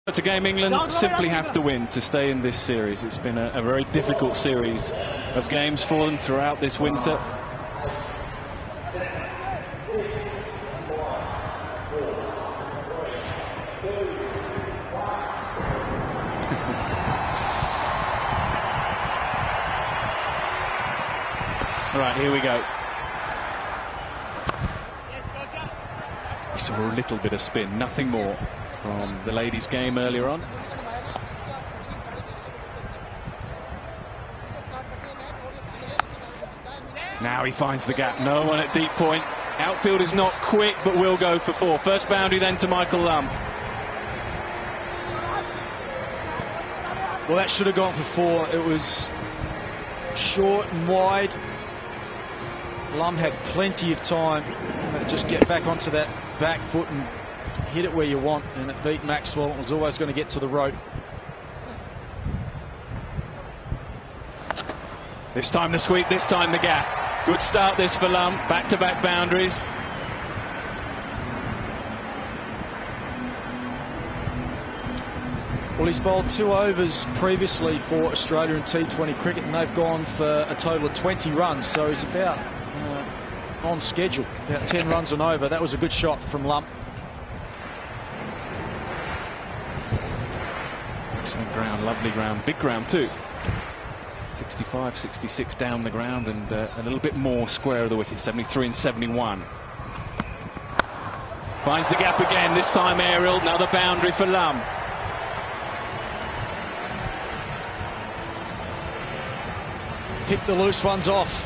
It's a game England simply have to win to stay in this series. It's been a very difficult series of games for them throughout this winter. All right, here we go. We saw a little bit of spin, nothing more from the ladies' game earlier on. Now he finds the gap. No one at deep point. Outfield is not quick, but will go for 4. First boundary then to Michael Lum. Well, that should have gone for 4. It was short and wide. Lum had plenty of time to just get back onto that back foot and hit it where you want, and it beat Maxwell. It was always going to get to the rope. This time the sweep, this time the gap. Good start this for Lum. Back-to-back boundaries. Well, he's bowled 2 overs previously for Australia in T20 cricket, and they've gone for a total of 20 runs, so he's about on schedule, about 10 runs and over. That was a good shot from Lum. Excellent ground, lovely ground, big ground too. 65, 66 down the ground, and a little bit more square of the wicket, 73 and 71. Finds the gap again, this time aerial, another boundary for Lum. Picked the loose ones off.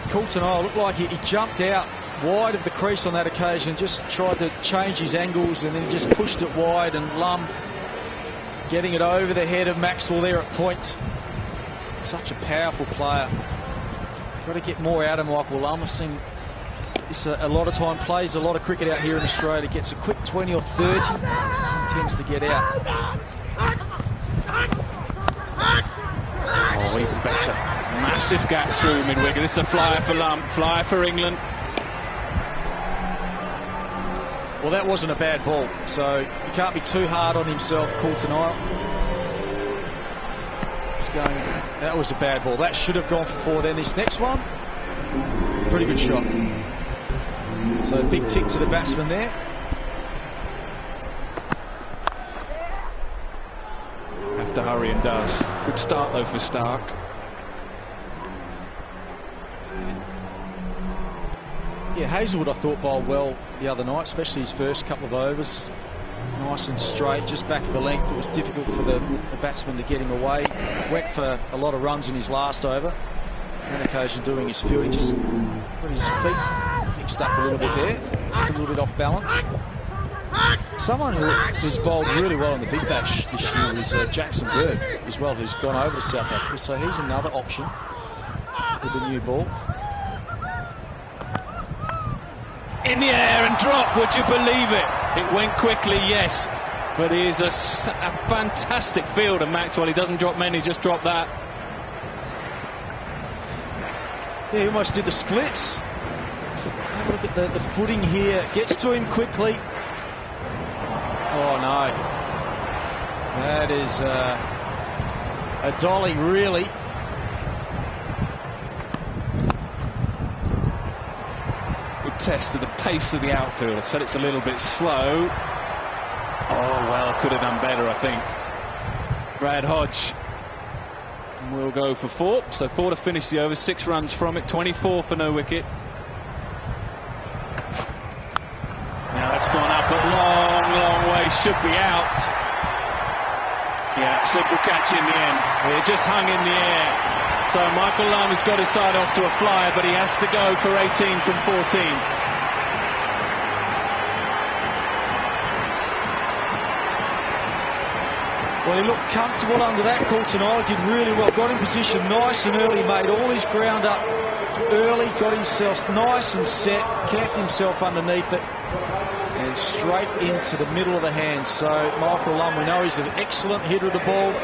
Coulter looked like he jumped out wide of the crease on that occasion, just tried to change his angles, and then he just pushed it wide, and Lum getting it over the head of Maxwell there at point. Such a powerful player. Got to get more out of Michael Lum. I've seen this a lot of time, plays a lot of cricket out here in Australia, gets a quick 20 or 30 and tends to get out. Oh, even better. Massive gap through mid-wicket. This is a flyer for Lum, flyer for England. Well, that wasn't a bad ball, so you can't be too hard on himself, Coulter. That was a bad ball. That should have gone for 4. Then this next one, pretty good shot. So big tick to the batsman there. Have to hurry, and does. Good start though for Stark. Yeah, Hazlewood I thought bowled well the other night, especially his first couple of overs. Nice and straight, just back of the length. It was difficult for the batsman to get him away. Went for a lot of runs in his last over. On occasion doing his fielding, just got his feet mixed up a little bit there. Just a little bit off balance. Someone who's bowled really well in the Big Bash this year is Jackson Bird as well, who's gone over to South Africa. So he's another option with the new ball. In the air and drop, would you believe it? It went quickly, yes, but he is a fantastic fielder, Maxwell. He doesn't drop many, just drop that. Yeah, he almost did the splits. Have a look at the footing here. Gets to him quickly. Oh no, that is a dolly, really. Test of the pace of the outfield. I said it's a little bit slow. Oh well, could have done better, I think. Brad Hodge will go for 4, so 4 to finish the over, 6 runs from it, 24 for no wicket. Now that's gone up a long way, should be out. Yeah, simple catch in the end. It just hung in the air. So Michael Lum has got his side off to a flyer, but he has to go for 18 from 14. Well, he looked comfortable under that call tonight. Did really well. Got in position nice and early. Made all his ground up early. Got himself nice and set. Camped himself underneath it. And straight into the middle of the hands. So Michael Lum, we know he's an excellent hitter of the ball.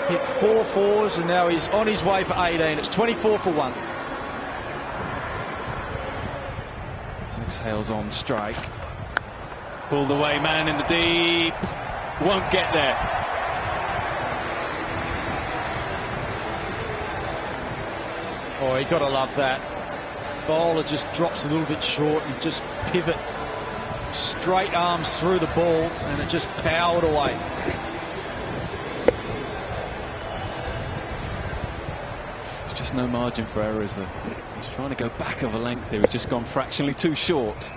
Hit 4 fours, and now he's on his way for 18. It's 24 for 1. Exhales on strike. Pulled away, man in the deep. won't get there. Oh, you got to love that. Bowler just drops a little bit short and just pivot. Straight arms through the ball and it just powered away. There's just no margin for error, is there? He's trying to go back of a length here. He's just gone fractionally too short.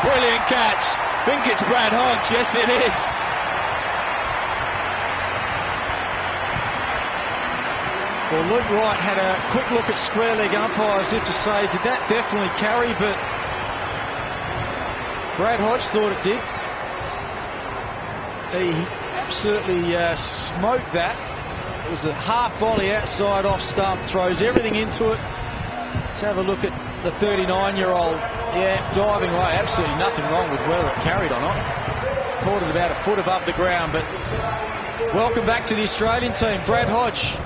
Brilliant catch. I think it's Brad Hodge. Yes, it is. Well, Luke Wright had a quick look at square leg umpire as if to say, did that definitely carry? But Brad Hodge thought it did. He absolutely smoked that. It was a half volley outside off stump, throws everything into it. Let's have a look at the 39-year-old. Yeah, diving away. Absolutely nothing wrong with whether it carried or not. Caught it about a foot above the ground. But welcome back to the Australian team. Brad Hodge,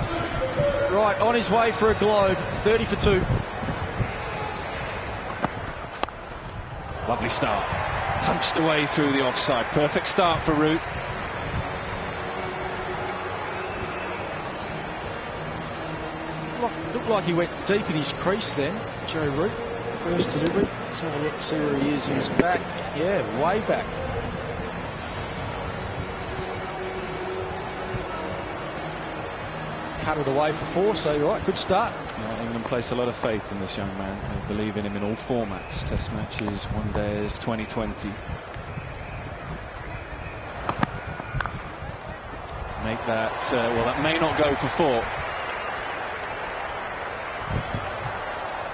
right, on his way for a globe. 30 for 2. Lovely start. Punched away through the offside. Perfect start for Root. Looked like he went deep in his crease then, Joe Root. First delivery. Let's have a look, see where he is. He's back. Yeah, way back. Cut it away for 4, so right, good start. England place a lot of faith in this young man. They believe in him in all formats. Test matches, one days, 2020. Make that, well, that may not go for 4.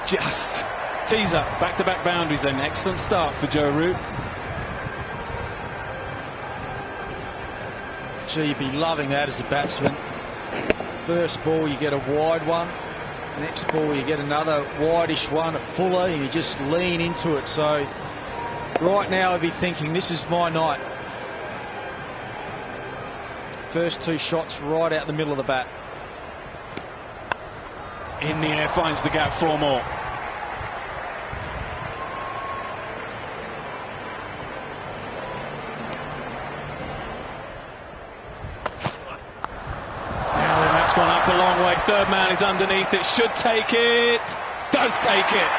Just tease up, back-to-back boundaries then. Excellent start for Joe Root. Gee, you'd be loving that as a batsman. First ball, you get a wide one. Next ball, you get another wideish one, a fuller, and you just lean into it. So right now, I'd be thinking, this is my night. First 2 shots right out the middle of the bat. In the air, finds the gap, 4 more. Gone up a long way. Third man is underneath it. Should take it. Does take it.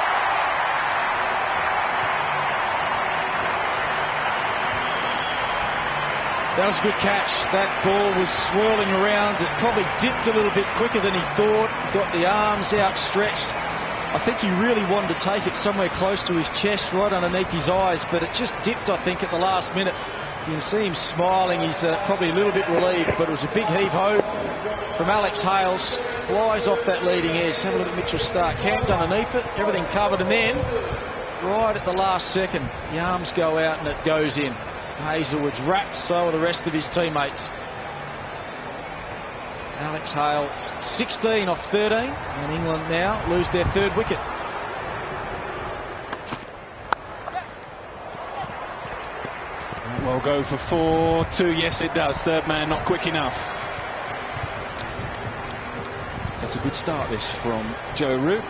That was a good catch. That ball was swirling around. It probably dipped a little bit quicker than he thought. He got the arms outstretched. I think he really wanted to take it somewhere close to his chest, right underneath his eyes, but it just dipped, I think, at the last minute. You can see him smiling. He's probably a little bit relieved, but it was a big heave-ho from Alex Hales. Flies off that leading edge. Have a look at Mitchell Starc. Camped underneath it, everything covered, and then right at the last second, the arms go out and it goes in. Hazelwood's wrapped, so are the rest of his teammates. Alex Hales, 16 off 13, and England now lose their 3rd wicket. Well, go for 4-2. Yes, it does. Third man not quick enough. So that's a good start, this, from Joe Root.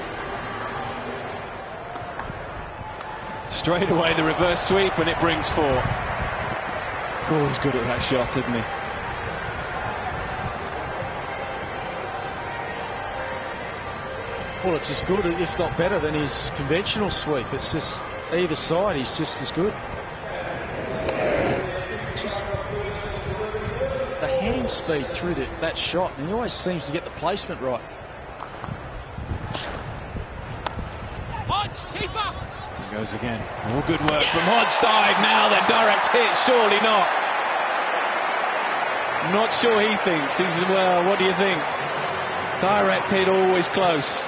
Straight away, the reverse sweep, and it brings 4. Oh, he's good at that shot, isn't he? Well, it's as good, if not better, than his conventional sweep. It's just either side, he's just as good. Just the hand speed through that shot, and he always seems to get the placement right. Hodge, keeper! There goes again. All good work from Hodge. Dive now, then direct hit. Surely not. Not sure he thinks. He says, well, what do you think? Direct hit, always close.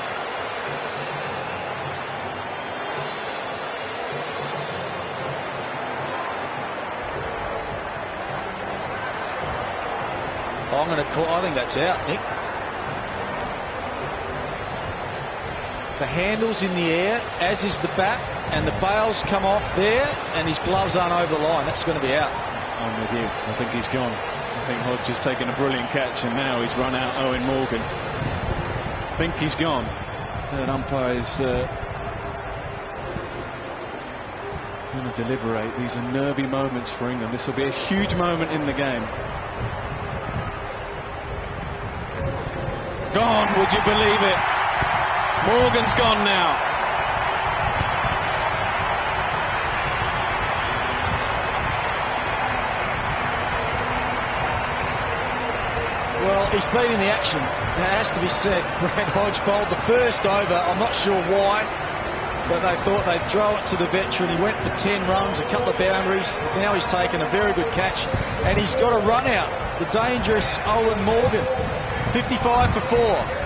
I'm going to call. I think that's out, Nick. The handle's in the air, as is the bat, and the bails come off there, and his gloves aren't over the line. That's going to be out. I'm with you. I think he's gone. I think Hodge has taken a brilliant catch, and now he's run out Owen Morgan. I think he's gone. And umpire's going to deliberate. These are nervy moments for England. This will be a huge moment in the game. Gone, would you believe it? Morgan's gone now. Well, he's been in the action. That has to be said. Brad Hodge bowled the first over. I'm not sure why, but they thought they'd throw it to the veteran. He went for 10 runs, a couple of boundaries. Now he's taken a very good catch, and he's got a run out. The dangerous Owen Morgan. 55 for 4.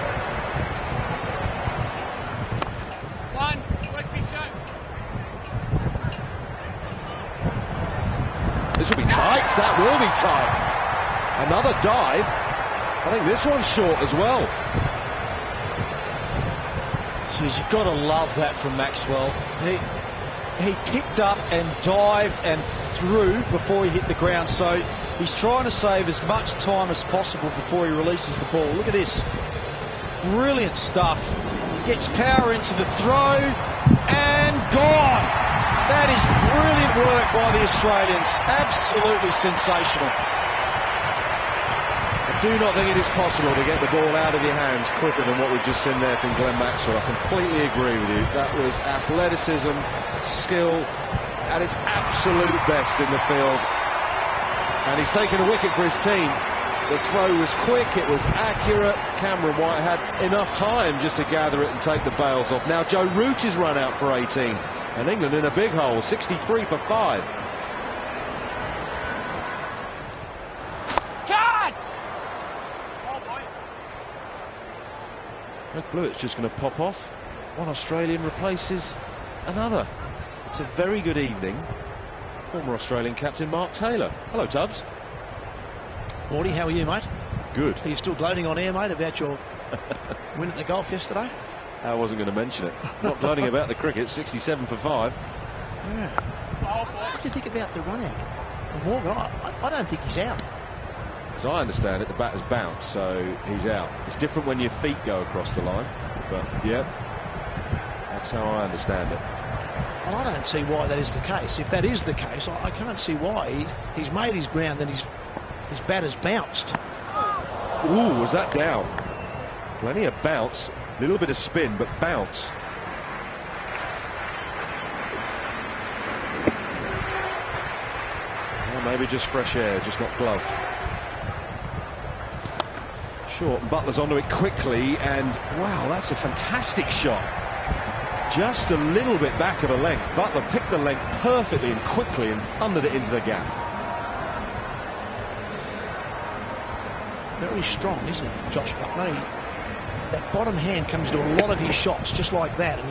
This will be tight. That will be tight. Another dive. I think this one's short as well. Jeez, you've got to love that from Maxwell. He picked up and dived and threw before he hit the ground, so he's trying to save as much time as possible before he releases the ball. Look at this. Brilliant stuff. Gets power into the throw and gone. That is brilliant work by the Australians. Absolutely sensational. I do not think it is possible to get the ball out of your hands quicker than what we've just seen there from Glenn Maxwell. I completely agree with you. That was athleticism, skill at its absolute best in the field. And he's taken a wicket for his team. The throw was quick, it was accurate. Cameron White had enough time just to gather it and take the bails off. Now Joe Root is run out for 18. And England in a big hole, 63 for 5. Cut! Red Bluett's just going to pop off. One Australian replaces another. It's a very good evening. Former Australian captain Mark Taylor. Hello, Tubbs. Morty, how are you, mate? Good. Are you still gloating on air, mate, about your win at the golf yesterday? I wasn't going to mention it. Not gloating about the cricket, 67 for 5. Yeah. What do you think about the run out? Morgan, I don't think he's out. As I understand it, the bat has bounced, so he's out. It's different when your feet go across the line, but yeah, that's how I understand it. Well, I don't see why that is the case. If that is the case, I can't see why. He's made his ground, then his bat has bounced. Ooh, was that down? Plenty of bounce, a little bit of spin, but bounce. Well, maybe just fresh air, just not glove. Short, and Butler's onto it quickly, and wow, that's a fantastic shot. Just a little bit back of a length. Butler picked the length perfectly and quickly and punted it into the gap. Very strong, isn't he, Josh Butler? That bottom hand comes to a lot of his shots just like that, and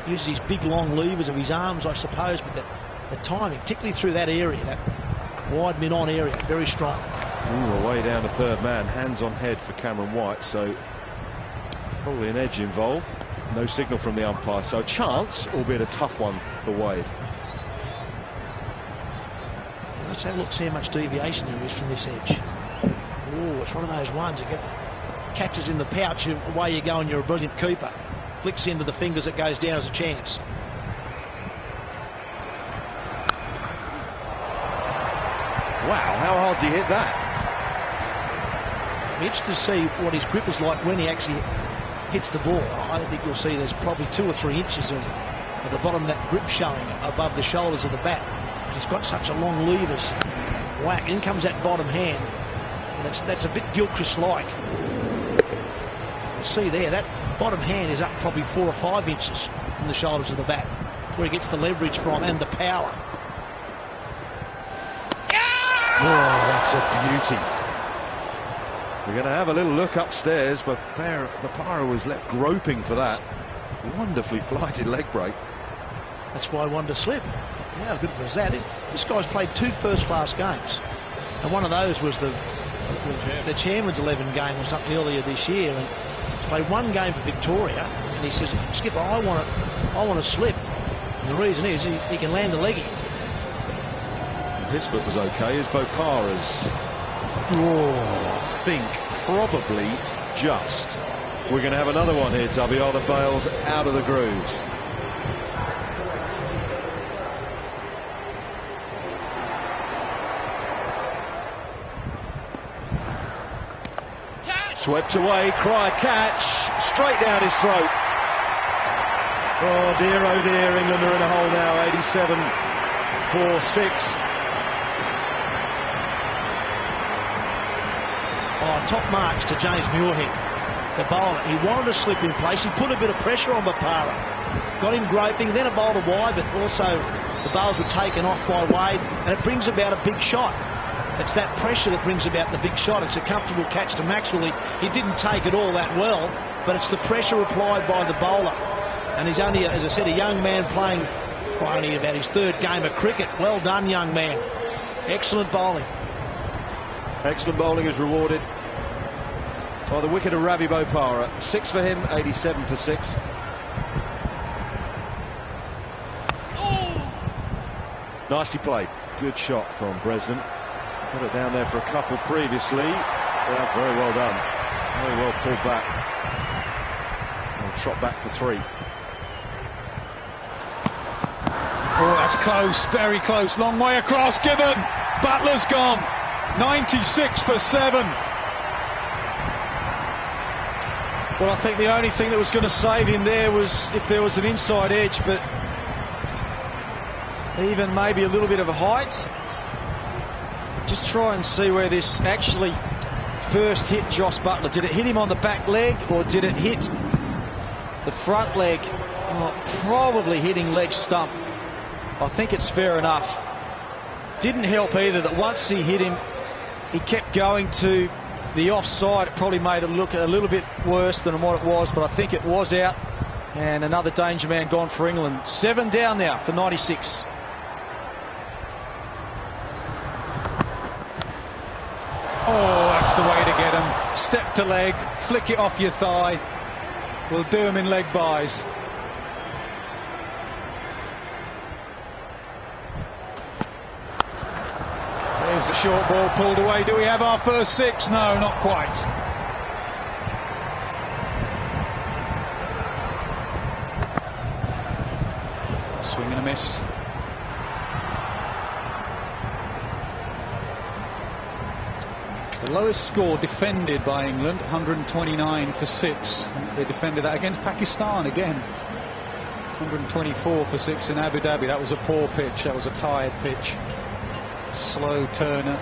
he uses his big long levers of his arms, I suppose, but the timing, particularly through that area, that wide mid-on area, very strong. Ooh, away down to third man, hands on head for Cameron White, so probably an edge involved. No signal from the umpire, so a chance, albeit a tough one for Wade. Let's have a look, see how much deviation there is from this edge. Oh, it's one of those ones that catches in the pouch, away you go, and you're a brilliant keeper. Flicks into the fingers, it goes down as a chance. Wow, how hard's he hit that? I'm interested to see what his grip is like when he actually hits the ball. I think you'll see there's probably 2 or 3 inches at the bottom of that grip showing above the shoulders of the bat. He's got such a long levers. Whack, in comes that bottom hand. And that's a bit Gilchrist-like. You see there, that bottom hand is up probably 4 or 5 inches from the shoulders of the bat, where he gets the leverage from and the power. Oh, that's a beauty. We're going to have a little look upstairs, but Bopara was left groping for that. Wonderfully flighted leg break. That's why I wanted to slip. Yeah, how good was that? This guy's played 2 first-class games, and one of those was the Chairman's 11 game or something earlier this year, and he's played 1 game for Victoria, and he says, "Skipper, I want to slip." And the reason is he can land the leggy. His foot was okay. Is Bopara's? I think probably just. We're going to have another one here, Tubby. Are the bails out of the grooves? Swept away, Cryer catch, straight down his throat. Oh dear, England are in a hole now, 87-6. Oh, top marks to James Muirhead, the bowler. He wanted to slip in place. He put a bit of pressure on Bopara. Got him groping, then a bowl to wide, but also the bowls were taken off by Wade, and it brings about a big shot. It's that pressure that brings about the big shot. It's a comfortable catch to Maxwell. He didn't take it all that well, but it's the pressure applied by the bowler. And he's only, as I said, a young man playing only about his third game of cricket. Well done, young man. Excellent bowling. Excellent bowling is rewarded by the wicket of Ravi Bopara. 6 for him, 87 for 6. Nicely played. Good shot from Bresnan. Put it down there for a couple previously. Yeah, very well done. Very well pulled back. And trot back for 3. Oh, that's close, very close. Long way across, Gibbon. Butler's gone. 96 for 7. Well, I think the only thing that was going to save him there was if there was an inside edge, but even maybe a little bit of a height. Just try and see where this actually first hit Jos Buttler. Did it hit him on the back leg or did it hit the front leg? Oh, probably hitting leg stump. I think it's fair enough. Didn't help either that once he hit him, he kept going to the offside. It probably made it look a little bit worse than what it was, but I think it was out. And another danger man gone for England. 7 down now for 96. Oh, that's the way to get him. Step to leg, flick it off your thigh. We'll do him in leg byes. There's the short ball pulled away. Do we have our first 6? No, not quite. Swing and a miss. The lowest score defended by England, 129 for 6. They defended that against Pakistan again. 124 for 6 in Abu Dhabi. That was a poor pitch. That was a tired pitch. Slow turner.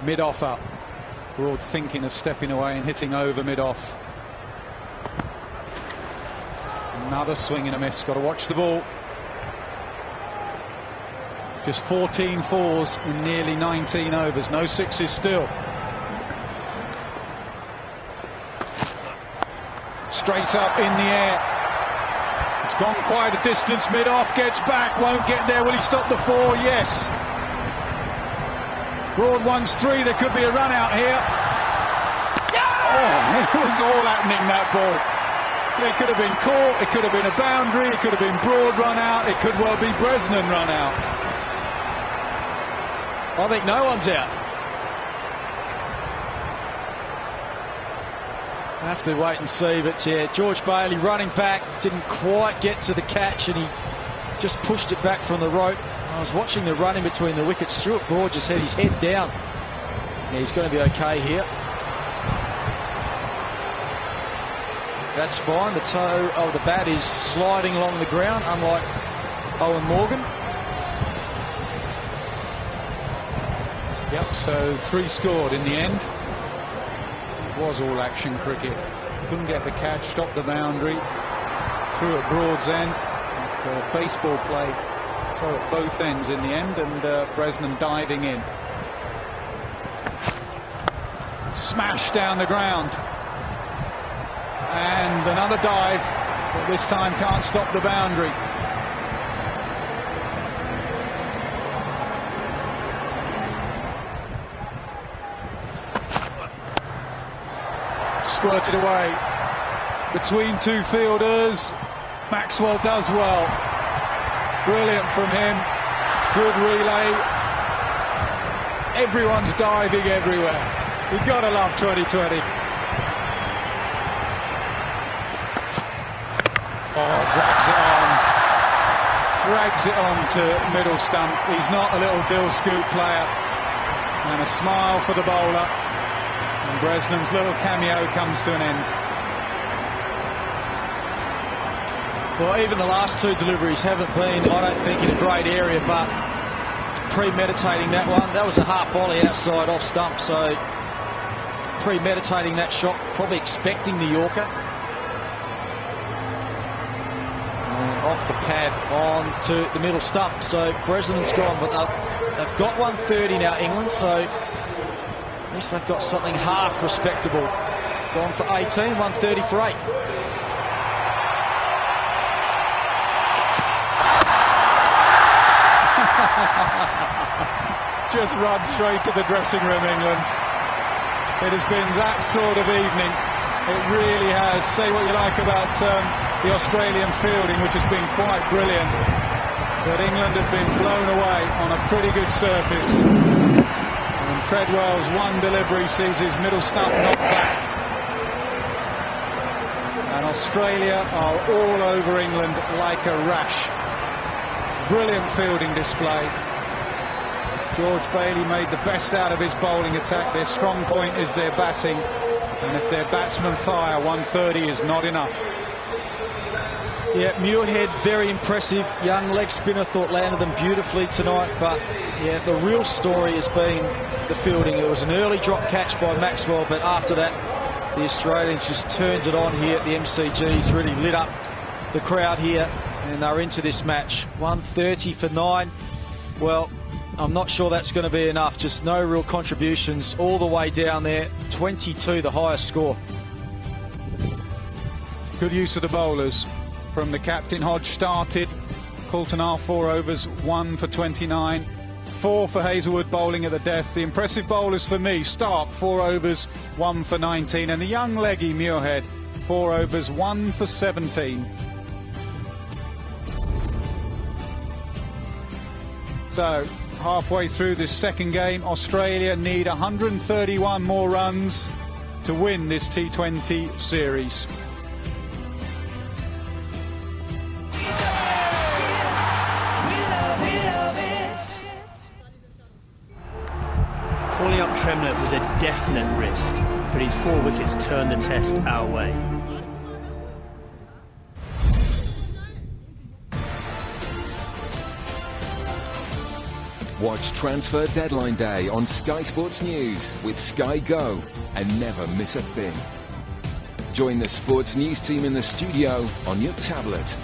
Mid-off up. Broad thinking of stepping away and hitting over mid-off. Another swing and a miss. Got to watch the ball. Just 14 fours in nearly 19 overs. No 6s still. Straight up in the air. It's gone quite a distance. Mid-off, gets back, won't get there. Will he stop the 4? Yes. Broad wants 3. There could be a run out here. Oh, it was all happening, that ball. It could have been caught, it could have been a boundary, it could have been Broad run out, it could well be Bresnan run out. I think no one's out. I have to wait and see, but yeah, George Bailey running back, didn't quite get to the catch and he just pushed it back from the rope. I was watching the run in between the wickets. Stuart Broad just had his head down. Yeah, he's going to be okay here. That's fine. The toe of the bat is sliding along the ground, unlike Owen Morgan. Yep, so 3 scored in the end. It was all action cricket. Couldn't get the catch, stopped the boundary, threw at Broad's end. Baseball play, throw at both ends in the end, and Bresnan diving in. Smash down the ground. And another dive, but this time can't stop the boundary. Squirted away between two fielders. Maxwell does well. Brilliant from him. Good relay. Everyone's diving everywhere. You've got to love 2020. Oh, drags it on to middle stump. He's not a little Bill Scoop player. And a smile for the bowler. And Bresnan's little cameo comes to an end. Well, even the last two deliveries haven't been, I don't think, in a great area, but premeditating that one. That was a half volley outside off stump, so premeditating that shot, probably expecting the Yorker. And off the pad on to the middle stump, so Bresnan's gone, but they've got 130 now, England, so at least they've got something half respectable. Gone for 18, 130 for 8. Just run straight to the dressing room, England. It has been that sort of evening. It really has. Say what you like about the Australian fielding, which has been quite brilliant. But England have been blown away on a pretty good surface. And Treadwell's one delivery sees his middle stump knocked back. And Australia are all over England like a rash. Brilliant fielding display. George Bailey made the best out of his bowling attack. Their strong point is their batting. And if their batsmen fire, 130 is not enough. Yeah, Muirhead, very impressive. Young leg spinner, thought landed them beautifully tonight. But, yeah, the real story has been the fielding. It was an early drop catch by Maxwell, but after that, the Australians just turned it on here at the MCGs, really lit up the crowd here. And they're into this match. 130 for 9. Well, I'm not sure that's going to be enough. Just no real contributions all the way down there. 22, the highest score. Good use of the bowlers from the captain. Hodge started. Coulton R 4 overs, 1 for 29. 4 for Hazelwood bowling at the death. The impressive bowlers for me: Stark 4 overs, 1 for 19. And the young leggy Muirhead 4 overs, 1 for 17. So, halfway through this second game, Australia need 131 more runs to win this T20 series. Calling up Tremlett was a definite risk, but his 4 wickets turned the test our way. Watch Transfer Deadline Day on Sky Sports News with Sky Go and never miss a thing. Join the sports news team in the studio on your tablet.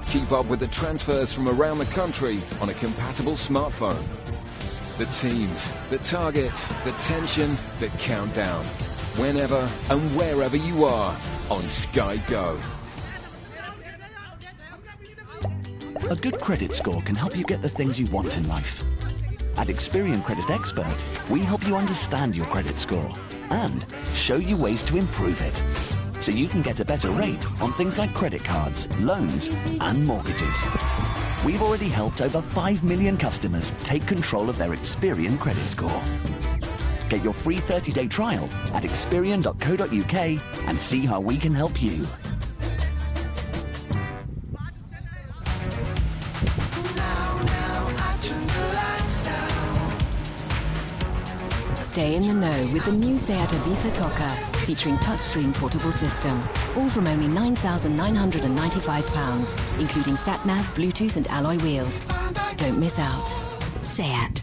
Keep up with the transfers from around the country on a compatible smartphone. The teams, the targets, the tension, the countdown. Whenever and wherever you are on Sky Go. A good credit score can help you get the things you want in life. At Experian Credit Expert, we help you understand your credit score and show you ways to improve it, so you can get a better rate on things like credit cards, loans, and mortgages. We've already helped over 5 million customers take control of their Experian credit score. Get your free 30-day trial at Experian.co.uk and see how we can help you. Stay in the know with the new Seat Ibiza Toca, featuring touchscreen portable system. All from only £9,995, including sat-nav, Bluetooth and alloy wheels. Don't miss out. Seat.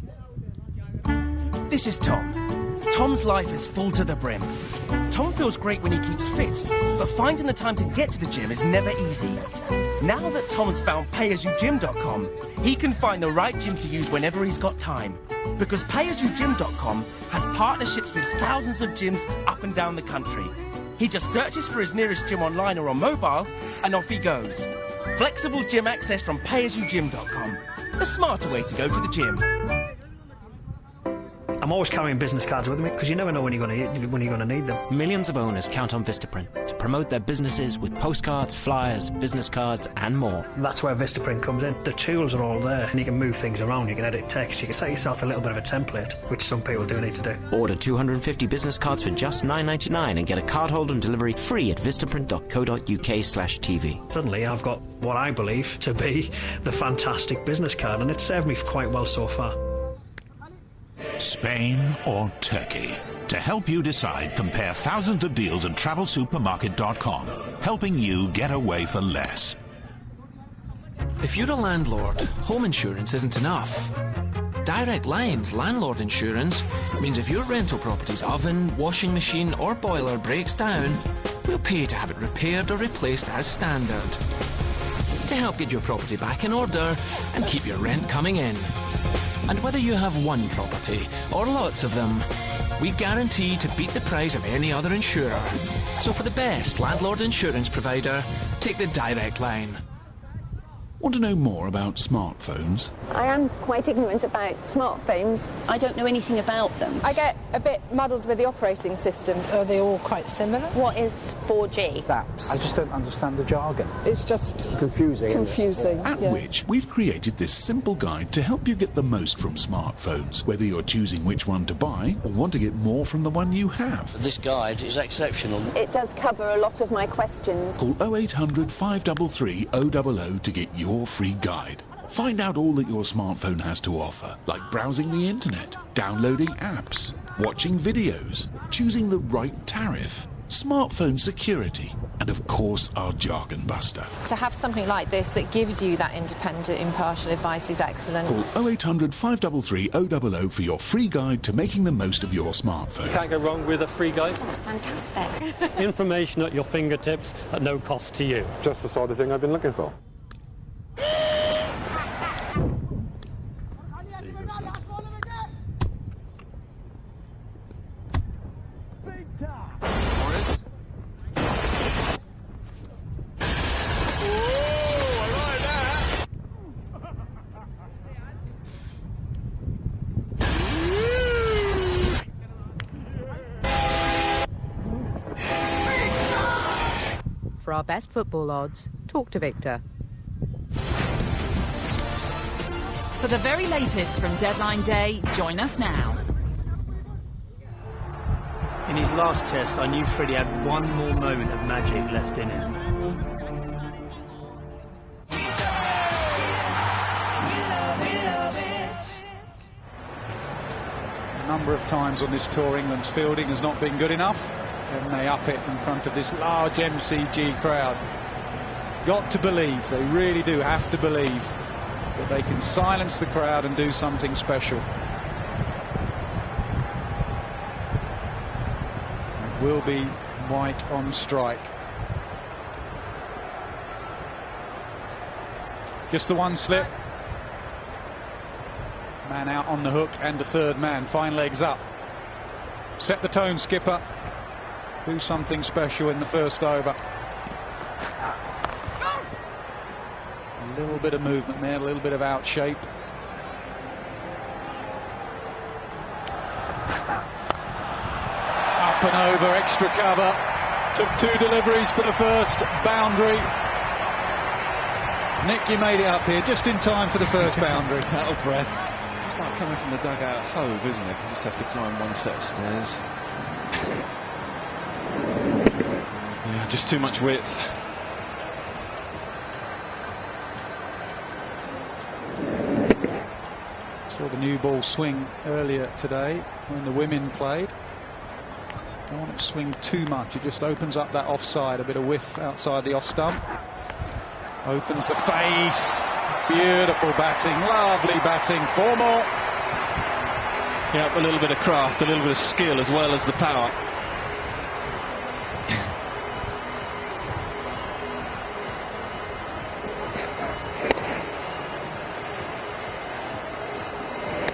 This is Tom. Tom's life is full to the brim. Tom feels great when he keeps fit, but finding the time to get to the gym is never easy. Now that Tom's found PayAsYouGym.com, he can find the right gym to use whenever he's got time. Because PayAsYouGym.com has partnerships with thousands of gyms up and down the country. He just searches for his nearest gym online or on mobile, and off he goes. Flexible gym access from PayAsYouGym.com. The smarter way to go to the gym. I'm always carrying business cards with me because you never know when you're going to need them. Millions of owners count on Vistaprint to promote their businesses with postcards, flyers, business cards and more. That's where Vistaprint comes in. The tools are all there and you can move things around, you can edit text, you can set yourself a little bit of a template, which some people do need to do. Order 250 business cards for just $9.99 and get a cardholder and delivery free at vistaprint.co.uk/TV. Suddenly I've got what I believe to be the fantastic business card, and it's served me quite well so far. Spain or Turkey? To help you decide, compare thousands of deals at travelsupermarket.com, helping you get away for less. If you're a landlord, home insurance isn't enough. Direct Line's landlord insurance means if your rental property's oven, washing machine or boiler breaks down, we'll pay to have it repaired or replaced as standard. To help get your property back in order and keep your rent coming in. And whether you have one property or lots of them, we guarantee to beat the price of any other insurer. So for the best landlord insurance provider, take the Direct Line. Want to know more about smartphones? I am quite ignorant about smartphones. I don't know anything about them. I get a bit muddled with the operating systems. Are they all quite similar? What is 4G? Apps. I just don't understand the jargon. It's just confusing. At Which, we've created this simple guide to help you get the most from smartphones, whether you're choosing which one to buy or want to get more from the one you have. This guide is exceptional. It does cover a lot of my questions. Call 0800 533 000 to get your free guide. Find out all that your smartphone has to offer, like browsing the internet, downloading apps, watching videos, choosing the right tariff, smartphone security, and of course our jargon buster. To have something like this that gives you that independent, impartial advice is excellent. Call 0800 533 000 for your free guide to making the most of your smartphone. Can't go wrong with a free guide. That's fantastic. Information at your fingertips at no cost to you. Just the sort of thing I've been looking for. For our best football odds, talk to Victor. For the very latest from Deadline Day, join us now. In his last test, I knew Freddie had one more moment of magic left in him. A number of times on this tour, England's fielding has not been good enough, and they up it in front of this large MCG crowd. Got to believe, they really do have to believe, that they can silence the crowd and do something special. It will be white on strike. Just the one slip. Man out on the hook and the third man. Fine legs up. Set the tone, skipper. Do something special in the first over. A little bit of movement there, a little bit of out shape. Up and over, extra cover. Took two deliveries for the first boundary. Nick, you made it up here just in time for the first boundary. Out of breath. Just like coming from the dugout at Hove, isn't it? You just have to climb one set of stairs. Yeah, just too much width. Saw the new ball swing earlier today when the women played. Don't want it to swing too much. It just opens up that offside, a bit of width outside the off stump. Opens the face. Beautiful batting, lovely batting. Four more. Yeah, a little bit of craft, a little bit of skill as well as the power.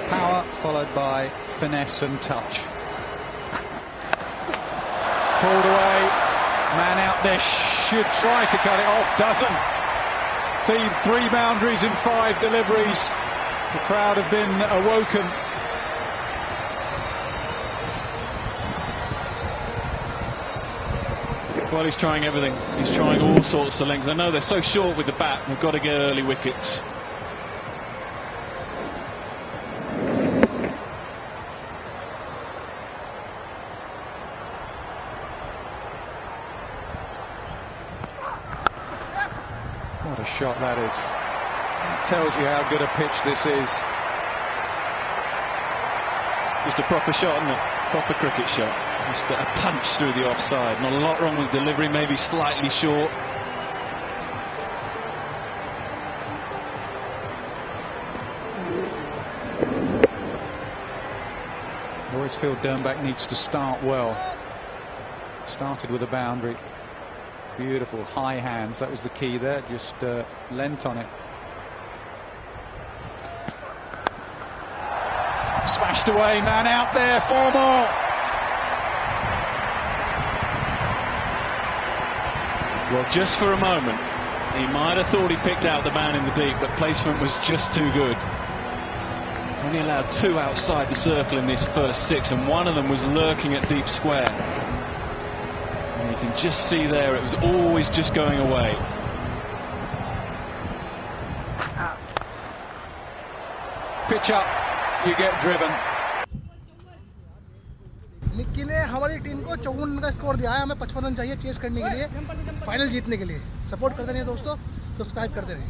Power followed by finesse and touch. Pulled away. Man out there should try to cut it off, doesn't. See, 3 boundaries in 5 deliveries. The crowd have been awoken. Well, he's trying everything. He's trying all sorts of lengths. I know they're so short with the bat. They've got to get early wickets. What a shot that is. It tells you how good a pitch this is. Just a proper shot, isn't it? Proper cricket shot. Just a punch through the offside. Not a lot wrong with delivery, maybe slightly short. Roycefield Dernbach needs to start well. Started with a boundary. Beautiful high hands, that was the key there, just lent on it. Smashed away, man out there, 4 more. Well, just for a moment, he might have thought he picked out the man in the deep, but placement was just too good. Only allowed 2 outside the circle in this first 6, and one of them was lurking at deep square. And you can just see there, it was always just going away. Pitch up, you get driven. Nikki ने हमारी team को 54 run का score दिया है, हमें 55 run चाहिए chess करने के लिए, फाइनल जीतने के लिए। सपोर्ट करते रहिए दोस्तों, सब्सक्राइब करते रहिए।